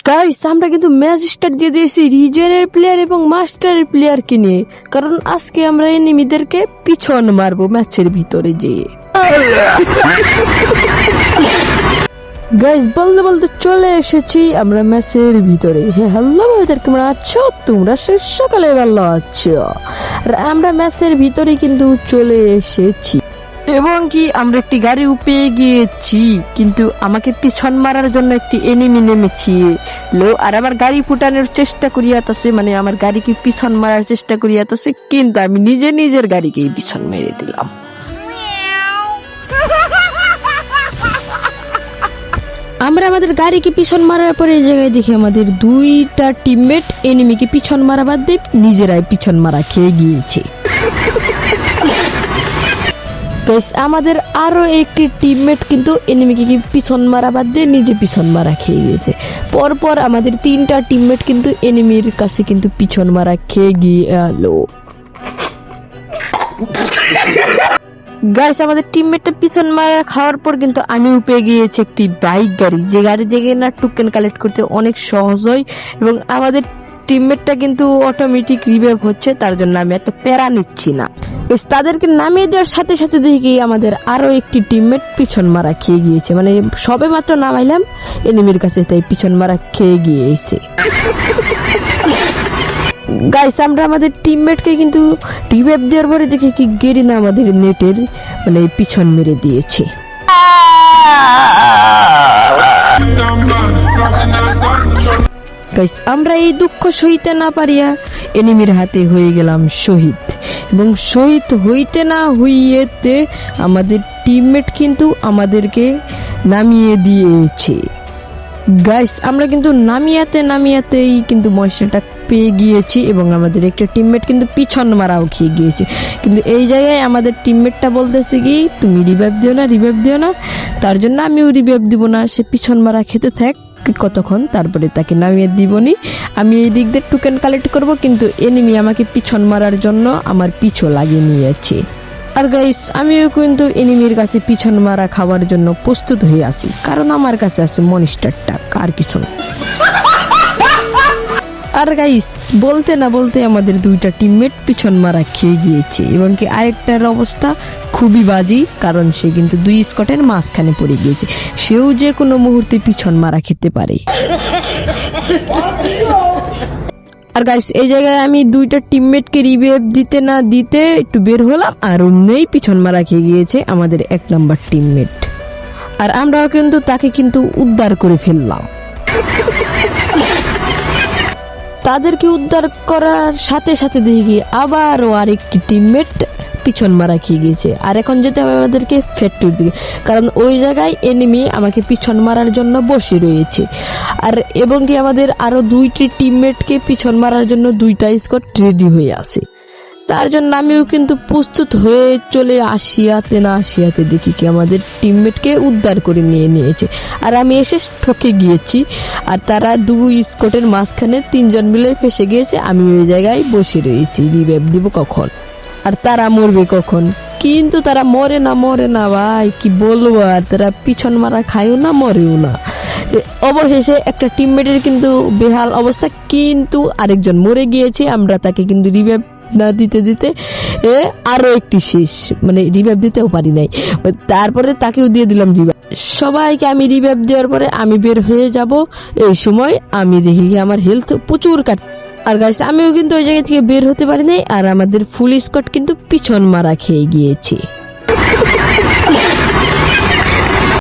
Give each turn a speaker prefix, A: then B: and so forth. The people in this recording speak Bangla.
A: গাইস আমরা কিন্তু ম্যাচ স্টার্ট দিয়ে দিয়েছি রিজনের প্লেয়ার এবং মাস্টারের প্লেয়ারকে নিয়ে, কারণ আজকে আমরা এনিমিদেরকে পিছন মারবো ম্যাচের ভিতরে যেয়ে। গাইস বলতে বলতে চলে এসেছি আমরা ম্যাচের ভিতরে। হ্যালো ব্রাদার, কেমন আছো তোমরা? সকালে ভালো আছো? আর আমরা ম্যাচের ভিতরে কিন্তু চলে এসেছি এবং কি আমরা একটি গাড়ি পেয়ে গিয়েছি, কিন্তু আমাকে পিছন মারার জন্য একটি এনিমি নেমেছি লো, আর আমার গাড়ি ফুটানোর চেষ্টা করিয়াতেছে, মানে আমার গাড়িকে পিছন মারার চেষ্টা করিয়াতেছে, কিন্তু আমি নিজের গাড়িকেই পিছন মেরে দিলাম। আমরা আমাদের গাড়িকে পিছন মারার পরে এই জায়গায় দেখি আমাদের দুইটা টিমমেট এনিমিকে পিছন মারা বাদ দিয়ে নিজেরাই পিছন মারা খেয়ে গিয়েছে। আমাদের আরো একটি টিমমেট কিন্তু এনিমিকে পিছন মারা বাদ দিয়ে নিজে পিছন মারা খেয়ে গিয়েছে। পরপর আমাদের তিনটা টিমমেট কিন্তু এনিমির কাছে কিন্তু পিছন মারা খেয়ে গেল। গাইস আমাদের টিমমেটটা পিছন মারা খাওয়ার পর কিন্তু আমিও পেয়ে গিয়েছি একটি বাইক গাড়ি, যে গাড়ি থেকে না টোকেন কালেক্ট করতে অনেক সহজ হয়, এবং আমাদের টিমমেটটা কিন্তু অটোমেটিক রিভাইভ হচ্ছে, তার জন্য আমি এত প্যারা নিচ্ছি না। তাদেরকে নামিয়ে দেওয়ার সাথে সাথে দেখি আমাদের আরো একটি টিমমেট পিছন মারা খেয়ে গিয়েছে, মানে সবে মাত্র নামাইলাম এনিমির কাছে, তাই পিছন মারা খেয়ে গিয়েছে। গাইস আমরা আমাদের টিমমেটকে কিন্তু রিভাইভ দেওয়ার পরে দেখি কি গেরিনা আমাদের নেটের মানে পিছন মেরে দিয়েছে। গাইস আমরা এই দুঃখ সইতে না পারিয়া এনিমির হাতে হয়ে গেলাম শহীদ, এবং শহীদ হইতে না হইতে আমাদের টিমমেট কিন্তু আমাদেরকে নামিয়ে দিয়েছে। গাইস আমরা কিন্তু নামিয়াতেই কিন্তু মশলাটা পেয়ে গিয়েছি, এবং আমাদের একটা টিমমেট কিন্তু পিছন মারাও খেয়ে গিয়েছে। কিন্তু এই জায়গায় আমাদের টিমমেটটা বলতেছে কি তুমি রিভাইভ দিও না, তার জন্য আমিও রিভাইভ দিব না, সে পিছন মারা খেতে থাক কতক্ষণ, তারপরে তাকে নামিয়ে দিবনি। আমি এই দিক দিয়ে টোকেন কালেক্ট করব, কিন্তু এনিমি আমাকে পিছন মারার জন্য আমার পিছু লাগিয়ে নিয়েছে। আর গাইস আমিও কিন্তু এনিমির কাছে পিছন মারা খাওয়ার জন্য প্রস্তুত হয়ে আছি, কারণ আমার কাছে আছে মনিস্টার টাক, আর কিছু না। আর গাইস বলতে না বলতে আমাদের দুইটা টিমমেট পিছন মারা খেয়ে গিয়েছে, এবং কি আরেকটার অবস্থা খুবই বাজে, কারণ সে কিন্তু দুই স্কটের মাঝখানে পড়ে গিয়েছে, সেও যে কোনো মুহূর্তে পিছন মারা খেতে পারে। আর গাইস এই জায়গায় আমি দুইটা টিমমেটকে রিভাইভ দিতে না দিতে একটু বের হলাম, আর অমনেই পিছন মারা খেয়ে গিয়েছে আমাদের 1 নম্বর টিমমেট, আর আমরাও কিন্তু তাকে কিন্তু উদ্ধার করে ফেললাম। তাদেরকে উদ্ধার করার সাথে সাথে দেখি আবারও আরেকটি টিমমেট পিছন মারা খেয়ে গিয়েছে, আর এখন যেতে হবে আমাদেরকে ফ্যাক্টরির দিকে, কারণ ওই জায়গায় এনিমি আমাকে পিছন মারার জন্য বসে রয়েছে। আর এবং কি আমাদের আরো দুইটি টিমমেটকে পিছন মারার জন্য দুইটা স্কোয়াড রেডি হয়ে আছে, তার জন্য আমিও কিন্তু প্রস্তুত হয়ে চলে আসিয়াতে দেখি কি আমাদের টিমমেটকে উদ্ধার করে নিয়েছে, আর আমি এসে ঠকে গিয়েছি, আর তারা দুই স্কোয়াডের মাঝখানে 3 জন মিলে ফেসে গিয়েছে। আমি ওই জায়গায় বসে রয়েছি রিভাইভ দিব কখন, আর তারা মরবে কখন, কিন্তু তারা মরে না ভাই, কি বলবো, আর তারা পিছন মারা খায়ও না মরেও না। অবশেষে একটা টিমমেটের কিন্তু বেহাল অবস্থা, কিন্তু আরেকজন মরে গিয়েছে, আমরা তাকে কিন্তু রিভাইভ না দিতে আরো একটি শেষ, মানে রিভাইভ দিতেও পারি নাই, তারপরে তাকেও দিয়ে দিলাম রিভাইভ। সবাইকে আমি রিভাইভ দেওয়ার পরে আমি বের হয়ে যাব, এই সময় আমি দেখি আমার হেলথ প্রচুর কাট। আর গাইস আমিও কিন্তু ওই জায়গা থেকে বের হতে পারি নাই, আর আমাদের ফুল স্কোয়াড কিন্তু পিছন মারা খেয়ে গিয়েছে।